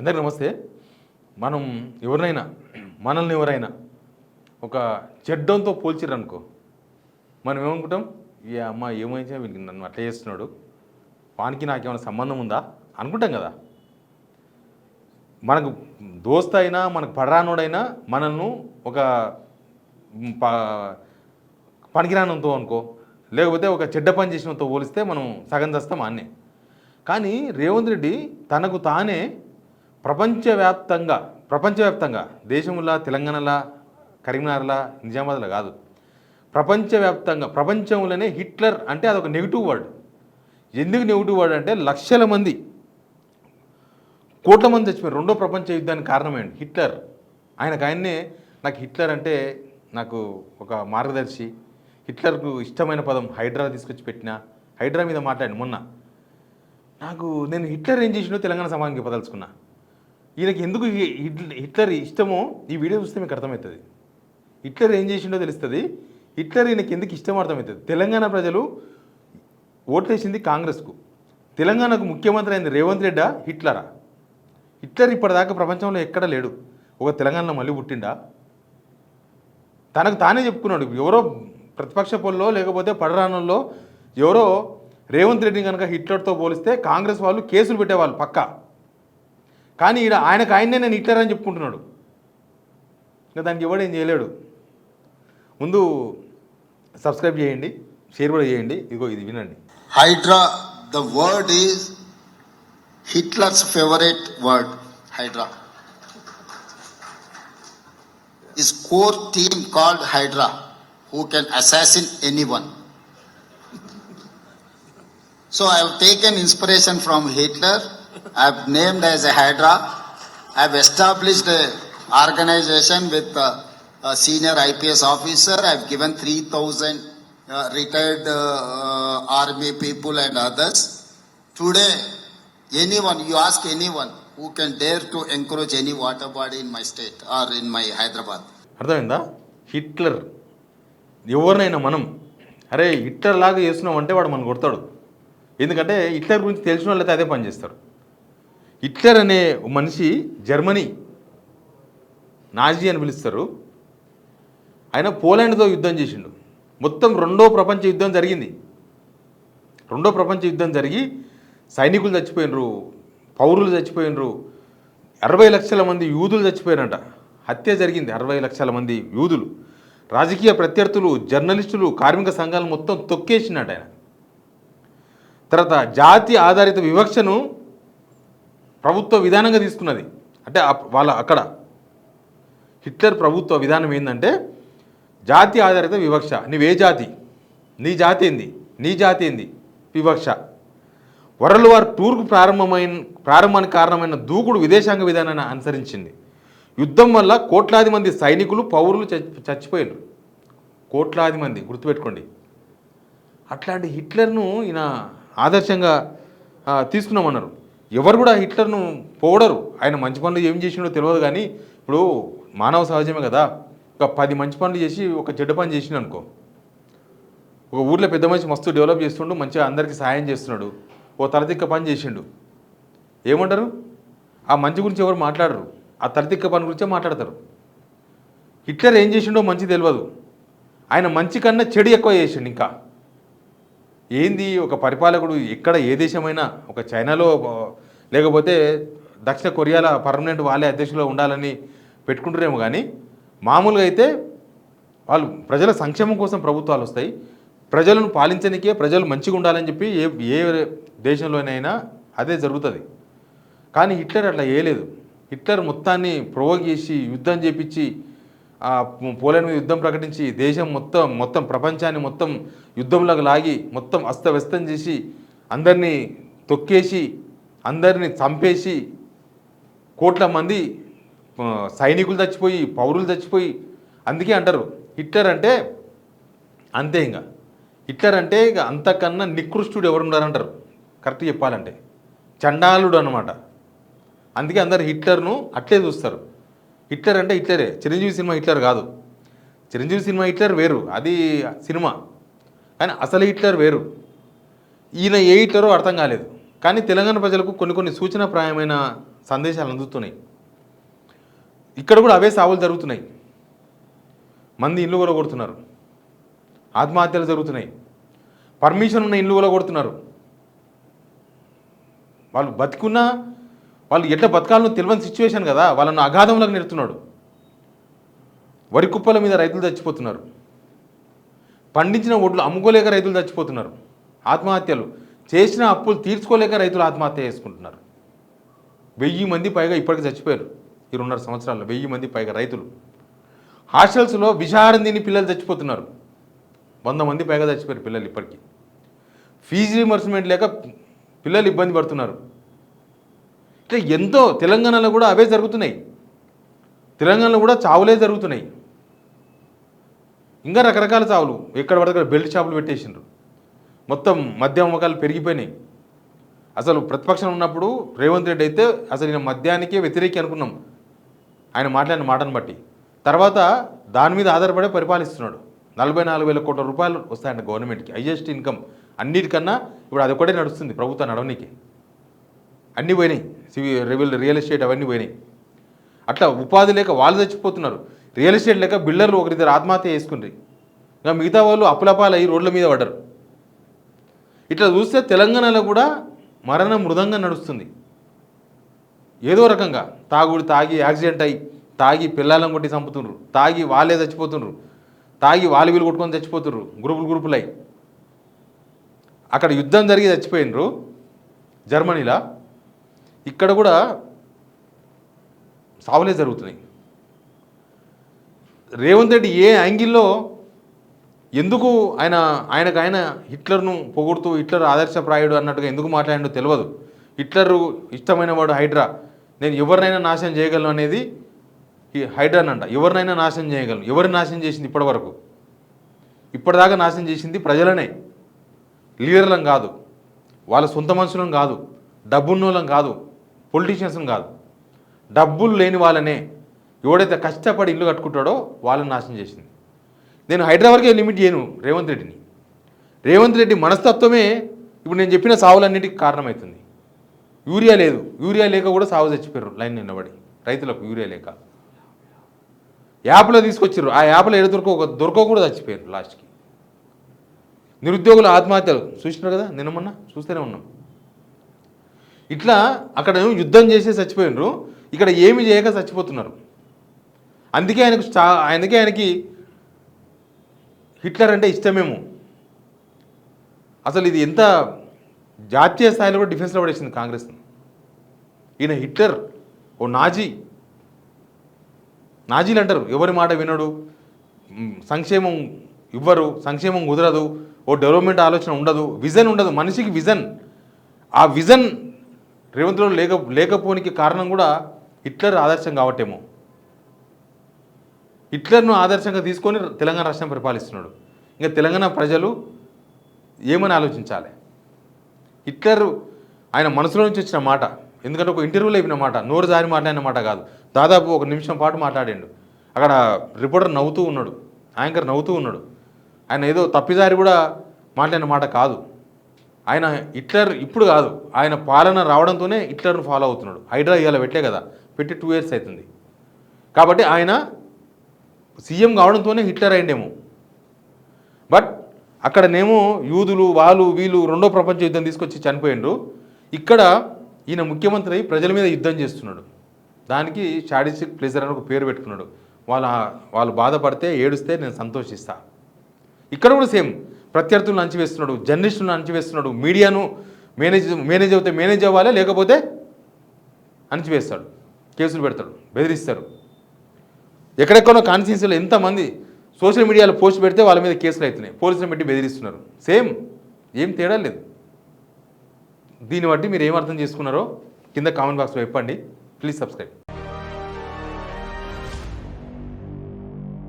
అందరికీ నమస్తే. మనం మనల్ని ఎవరైనా ఒక చెడ్డంతో పోల్చిరనుకో, మనం ఏమనుకుంటాం? ఈ అమ్మ ఏమైతే వీనికి నన్ను అట్లా చేస్తున్నాడు, వానికి నాకేమైనా సంబంధం ఉందా అనుకుంటాం కదా. మనకు దోస్త్ అయినా మనకు పడరానోడైనా మనల్ని ఒక పనికిరానంతో అనుకో, లేకపోతే ఒక చెడ్డ పని చేసినంతో పోలిస్తే మనం సగం చేస్తాం అన్నే. కానీ రేవంత్ రెడ్డి తనకు తానే ప్రపంచవ్యాప్తంగా దేశంలో, తెలంగాణలో, కరీంనగర్లో, నిజామాబాద్లో కాదు, ప్రపంచంలోనే హిట్లర్ అంటే అదొక నెగిటివ్ వర్డ్. ఎందుకు నెగిటివ్ వర్డ్ అంటే లక్షల మంది, కోట్ల మంది చచ్చిపోయారు రెండో ప్రపంచ యుద్ధానికి కారణమేంటి? హిట్లర్. ఆయన్నే నాకు హిట్లర్ అంటే నాకు ఒక మార్గదర్శి. హిట్లర్కు ఇష్టమైన పదం హైడ్రా తీసుకొచ్చి పెట్టిన, హైడ్రా మీద మాట్లాడి మొన్న నేను హిట్లర్ ఏం చేసినో తెలంగాణ సమాజానికి చెప్పదలుచుకున్నా. ఈయనకి ఎందుకు హిట్లర్ ఇష్టమో ఈ వీడియో చూస్తే మీకు అర్థమవుతుంది. హిట్లర్ ఏం చేసిండో తెలుస్తుంది, హిట్లర్ ఈయనకి ఎందుకు ఇష్టమో అర్థమవుతుంది. తెలంగాణ ప్రజలు ఓట్లేసింది కాంగ్రెస్కు. తెలంగాణకు ముఖ్యమంత్రి అయింది రేవంత్ రెడ్డా, హిట్లరా? హిట్లర్ ఇప్పటిదాకా ప్రపంచంలో ఎక్కడ లేడు. ఒక తెలంగాణలో మళ్ళీ పుట్టిండా? తనకు తానే చెప్పుకున్నాడు. ఎవరో ప్రతిపక్ష పొల్లో లేకపోతే పడరానంలో ఎవరో రేవంత్ రెడ్డి కనుక హిట్లర్తో పోలిస్తే కాంగ్రెస్ వాళ్ళు కేసులు పెట్టేవాళ్ళు పక్కా. కానీ ఆయననే నేను హిట్లర్ అని చెప్పుకుంటున్నాడు. ఇంకా దానికి ఎవడేం చేయలేడు. ముందు సబ్స్క్రైబ్ చేయండి, షేర్ కూడా చేయండి. ఇదిగో ఇది వినండి. Hydra, the word is Hitler's favourite word. Hydra. His core team called Hydra, who can assassinate anyone. So I have taken inspiration from Hitler. I have named as a Hydra. I have established a organization with a senior IPS officer. I have given 3,000 retired army people and others. Today, anyone, you ask anyone who can dare to encourage any water body in my state or in my Hyderabad. అర్థమైందా? Hitler ఎవరినైనా మనం అరే Hitler లాగా చేస్తున్నాం అంటే వాడు మనం కొడతాడు. ఎందుకంటే హిట్లర్ గురించి తెలిసిన వాళ్ళైతే అదే పని చేస్తారు. హిట్లర్ అనే మనిషి జర్మనీ నాజీ అని పిలుస్తారు. ఆయన పోలాండ్తో యుద్ధం చేసిండు. మొత్తం రెండో ప్రపంచ యుద్ధం జరిగింది. రెండో ప్రపంచ యుద్ధం జరిగి సైనికులు చచ్చిపోయినరు, పౌరులు చచ్చిపోయినరు, 60 లక్షల మంది యూదులు చచ్చిపోయారంట. హత్య జరిగింది. 60 లక్షల మంది యూదులు. రాజకీయ ప్రత్యర్థులు, జర్నలిస్టులు, కార్మిక సంఘాలు మొత్తం తొక్కేసినట్టు ఆయన. తర్వాత జాతి ఆధారిత వివక్షను ప్రభుత్వ విధానంగా తీసుకున్నది. అంటే అక్కడ హిట్లర్ ప్రభుత్వ విధానం ఏంటంటే జాతి ఆధారిత వివక్ష. నీవే జాతి, నీ జాతి ఏంది, వివక్ష. వరల్డ్ వార్ టూర్కు ప్రారంభానికి కారణమైన దూకుడు విదేశాంగ విధానాన్ని అనుసరించింది. యుద్ధం వల్ల కోట్లాది మంది సైనికులు, పౌరులు చచ్చిపోయారు. కోట్లాది మంది, గుర్తుపెట్టుకోండి. అట్లాంటి హిట్లర్ను ఈయన ఆదర్శంగా తీసుకున్నామన్నారు. ఎవరు కూడా హిట్లర్ను పొగడరు. ఆయన మంచి పనులు ఏం చేసినో తెలియదు. కానీ ఇప్పుడు మానవ సహజమే కదా. ఒక 10 మంచి పనులు చేసి ఒక చెడ్డ పని చేసిన అనుకో, ఒక ఊర్లో పెద్ద మనిషి మస్తు డెవలప్ చేస్తుండు, మంచిగా అందరికీ సాయం చేస్తున్నాడు, ఓ తలతిక్క పని చేసిండు, ఏమంటారు? ఆ మంచి గురించి ఎవరు మాట్లాడరు, ఆ తలతిక్క పని గురించే మాట్లాడతారు. హిట్లర్ ఏం చేసిండో మంచి తెలియదు, ఆయన మంచి కన్నా చెడు ఎక్కువ చేసిండు. ఇంకా ఏంది ఒక పరిపాలకుడు ఎక్కడ ఏ దేశమైనా, ఒక చైనాలో లేకపోతే దక్షిణ కొరియాలో పర్మనెంట్ వాళ్ళే అధ్యక్షులు ఉండాలని పెట్టుకుంటారేమో. కానీ మామూలుగా అయితే వాళ్ళు ప్రజల సంక్షేమం కోసం ప్రభుత్వాలు వస్తాయి. ప్రజలను పాలించడానికే, ప్రజలు మంచిగా ఉండాలని చెప్పి ఏ దేశంలోనైనా అదే జరుగుతుంది. కానీ హిట్లర్ అట్లా చేయలేదు. హిట్లర్ మొత్తాన్ని ప్రొవోక్ చేసి యుద్ధం చేపించి పోలాండ్ మీద యుద్ధం ప్రకటించి దేశం మొత్తం ప్రపంచాన్ని మొత్తం యుద్ధంలోకి లాగి మొత్తం అస్తవ్యస్తం చేసి అందరినీ తొక్కేసి అందరినీ చంపేసి కోట్ల మంది సైనికులు చచ్చిపోయి, పౌరులు చచ్చిపోయి. అందుకే అంటారు హిట్లర్ అంటే అంతే. ఇంకా హిట్లర్ అంటే ఇక అంతకన్నా నికృష్టుడు ఎవరున్నారంటారు. కరెక్ట్ చెప్పాలంటే చండాలుడు అనమాట. అందుకే అందరు హిట్లర్ను అట్లే చూస్తారు. హిట్లర్ అంటే హిట్లరే. చిరంజీవి సినిమా హిట్లర్ కాదు. చిరంజీవి సినిమా హిట్లర్ వేరు, అది సినిమా. కానీ అసలు హిట్లర్ వేరు. ఈయన ఏ హిట్లరో అర్థం కాలేదు. కానీ తెలంగాణ ప్రజలకు కొన్ని సూచనాప్రాయమైన సందేశాలు అందుతున్నాయి. ఇక్కడ కూడా అవే సావులు జరుగుతున్నాయి. మంది ఇల్లు కూడా కొడుతున్నారు, ఆత్మహత్యలు జరుగుతున్నాయి, పర్మిషన్ ఉన్న ఇల్లు కూడా కొడుతున్నారు. వాళ్ళు బతికున్నా వాళ్ళు ఎట్లా బతకాలను తెలియని సిచ్యువేషన్ కదా, వాళ్ళను అగాధంలోకి నెడుతున్నాడు. వరి కుప్పల మీద రైతులు చచ్చిపోతున్నారు, పండించిన ఒడ్లు అమ్ముకోలేక రైతులు చచ్చిపోతున్నారు, ఆత్మహత్యలు చేసిన అప్పులు తీర్చుకోలేక రైతులు ఆత్మహత్య చేసుకుంటున్నారు. 1000 మంది పైగా ఇప్పటికి చచ్చిపోయారు. ఈ 2.5 సంవత్సరాల్లో 1000 మంది పైగా రైతులు. హాస్టల్స్లో విషాహారం తిని పిల్లలు చచ్చిపోతున్నారు. 100 మంది పైగా చచ్చిపోయారు పిల్లలు ఇప్పటికీ. ఫీజు రీంబర్స్మెంట్ లేక పిల్లలు ఇబ్బంది పడుతున్నారు. ఇట్లా ఎంతో తెలంగాణలో కూడా అవే జరుగుతున్నాయి. తెలంగాణలో కూడా చావులే జరుగుతున్నాయి. ఇంకా రకరకాల చావులు ఎక్కడ పడితే బెల్ట్ షాపులు పెట్టేసిండ్రు. మొత్తం మద్యం అమ్మకాలు పెరిగిపోయినాయి. అసలు ప్రతిపక్షం ఉన్నప్పుడు రేవంత్ రెడ్డి అయితే అసలు ఈయన మద్యానికే వ్యతిరేకి అనుకున్నాం ఆయన మాట్లాడిన మాటను బట్టి. తర్వాత దాని మీద ఆధారపడే పరిపాలిస్తున్నాడు. 44,000 కోట్ల రూపాయలు వస్తాయంట గవర్నమెంట్కి, హైయెస్ట్ ఇన్కమ్ అన్నిటికన్నా. ఇప్పుడు అది ఒకటే నడుస్తుంది ప్రభుత్వం నడవనికి. అన్నీ పోయినాయి, రియల్ ఎస్టేట్ అవన్నీ పోయినాయి. అట్లా ఉపాధి లేక వాళ్ళు చచ్చిపోతున్నారు. రియల్ ఎస్టేట్ లేక బిల్డర్లు ఒకరిద్దరు ఆత్మహత్య చేసుకుంటారు. ఇంకా మిగతా వాళ్ళు అప్పులపాలు అయ్యి రోడ్ల మీద పడ్డరు. ఇట్లా చూస్తే తెలంగాణలో కూడా మరణ మృదంగా నడుస్తుంది. ఏదో రకంగా తాగి యాక్సిడెంట్ అయ్యి, తాగి పిల్లలను కొట్టి చంపుతుండ్రు, తాగి వాళ్ళే చచ్చిపోతుండ్రు, తాగి వాళ్ళు వీళ్ళు కొట్టుకొని చచ్చిపోతుండ్రు, గ్రూపులు అయ్యి. అక్కడ యుద్ధం జరిగి చచ్చిపోయినరు జర్మనీలో. ఇక్కడ కూడా సావులే జరుగుతున్నాయి. రేవంత్ రెడ్డి ఏ యాంగిల్లో ఎందుకు ఆయన హిట్లర్ను పొగుడుతూ హిట్లర్ ఆదర్శప్రాయుడు అన్నట్టుగా ఎందుకు మాట్లాడిండో తెలియదు. హిట్లరు ఇష్టమైన వాడు హైడ్రా, నేను ఎవరినైనా నాశనం చేయగలను అనేది హైడ్రానంట. ఎవరినైనా నాశనం చేయగలను. ఎవరిని నాశనం చేసింది ఇప్పటివరకు? ఇప్పటిదాకా నాశనం చేసింది ప్రజలనే, లీడర్లను కాదు, వాళ్ళ సొంత మనుషులను కాదు, డబ్బున్నోళ్ళం కాదు, పొలిటీషియన్స్ని కాదు, డబ్బులు లేని వాళ్ళనే. ఎవడైతే కష్టపడి ఇల్లు కట్టుకుంటాడో వాళ్ళని నాశనం చేసింది. నేను హైదరాబాద్కే లిమిట్ చేయను రేవంత్ రెడ్డిని. రేవంత్ రెడ్డి మనస్తత్వమే ఇప్పుడు నేను చెప్పిన సావులన్నిటికీ కారణమవుతుంది. యూరియా లేదు, యూరియా లేక కూడా సాగు చచ్చిపోయారు లైన్ నిన్నబడి రైతులకు. యూరియా లేక యాప్లో తీసుకొచ్చారు, ఆ యాప్లో ఎడ దొరక కూడా చచ్చిపోయారు లాస్ట్కి. నిరుద్యోగుల ఆత్మహత్యలు చూసినారు కదా, నిన్న మొన్న చూస్తూనే ఉన్నాం. ఇట్లా అక్కడ యుద్ధం చేసి చచ్చిపోయినారు, ఇక్కడ ఏమి చేయక చచ్చిపోతున్నారు. అందుకే ఆయనకి హిట్లర్ అంటే ఇష్టమేమో. అసలు ఇది ఎంత జాతీయ స్థాయిలో కూడా డిఫెన్స్లో పడేసింది కాంగ్రెస్ని. ఈయన హిట్లర్, ఓ నాజీలు అంటారు. ఎవరి మాట వినడు, సంక్షేమం ఇవ్వరు, సంక్షేమం కుదరదు, ఓ డెవలప్మెంట్ ఆలోచన ఉండదు, విజన్ ఉండదు, మనిషికి విజన్. ఆ విజన్ రేవంత్లో లేకపోనికి కారణం కూడా హిట్లర్ ఆదర్శం కావట్టేమో. హిట్లర్ను ఆదర్శంగా తీసుకొని తెలంగాణ రాష్ట్రం పరిపాలిస్తున్నాడు. ఇంకా తెలంగాణ ప్రజలు ఏమని ఆలోచించాలి? హిట్లర్ ఆయన మనసులో నుంచి వచ్చిన మాట, ఎందుకంటే ఒక ఇంటర్వ్యూలో అయిన మాట, నోరు జారి మాట్లాడిన మాట కాదు. దాదాపు 1 నిమిషం పాటు మాట్లాడాడు. అక్కడ రిపోర్టర్ నవ్వుతూ ఉన్నాడు, యాంకర్ నవ్వుతూ ఉన్నాడు. ఆయన ఏదో తప్పిదారి కూడా మాట్లాడిన మాట కాదు. ఆయన హిట్లర్ ఇప్పుడు కాదు, ఆయన పాలన రావడంతోనే హిట్లర్ను ఫాలో అవుతున్నాడు. హైడ్రా ఇవాళ పెట్టలే కదా, పెట్టి 2 years అవుతుంది. కాబట్టి ఆయన సీఎం కావడంతోనే హిట్లర్ అయిండేమో. బట్ అక్కడనేమో యూదులు వాళ్ళు వీళ్ళు 2వ ప్రపంచ యుద్ధం తీసుకొచ్చి చనిపోయిండ్రు. ఇక్కడ ఈయన ముఖ్యమంత్రి ప్రజల మీద యుద్ధం చేస్తున్నాడు. దానికి శాడిస్టిక్ ప్లెజర్ అని ఒక పేరు పెట్టుకున్నాడు. వాళ్ళు బాధపడితే ఏడుస్తే నేను సంతోషిస్తా. ఇక్కడ కూడా సేమ్, ప్రత్యర్థులను అణచివేస్తున్నాడు, జర్నలిస్టులను అణచివేస్తున్నాడు, మీడియాను మేనేజ్ అవుతే మేనేజ్ అవ్వాలి, లేకపోతే అణచివేస్తాడు, కేసులు పెడతాడు, బెదిరిస్తాడు. ఎక్కడెక్కడో కాన్స్టిట్యున్సీలో ఎంతమంది సోషల్ మీడియాలో పోస్ట్ పెడితే వాళ్ళ మీద కేసులు అవుతున్నాయి, పోలీసులు పెట్టి బెదిరిస్తున్నారు. సేమ్, ఏం తేడా లేదు. దీన్ని బట్టి మీరు ఏం అర్థం చేసుకున్నారో కింద కామెంట్ బాక్స్లో చెప్పండి. Please subscribe.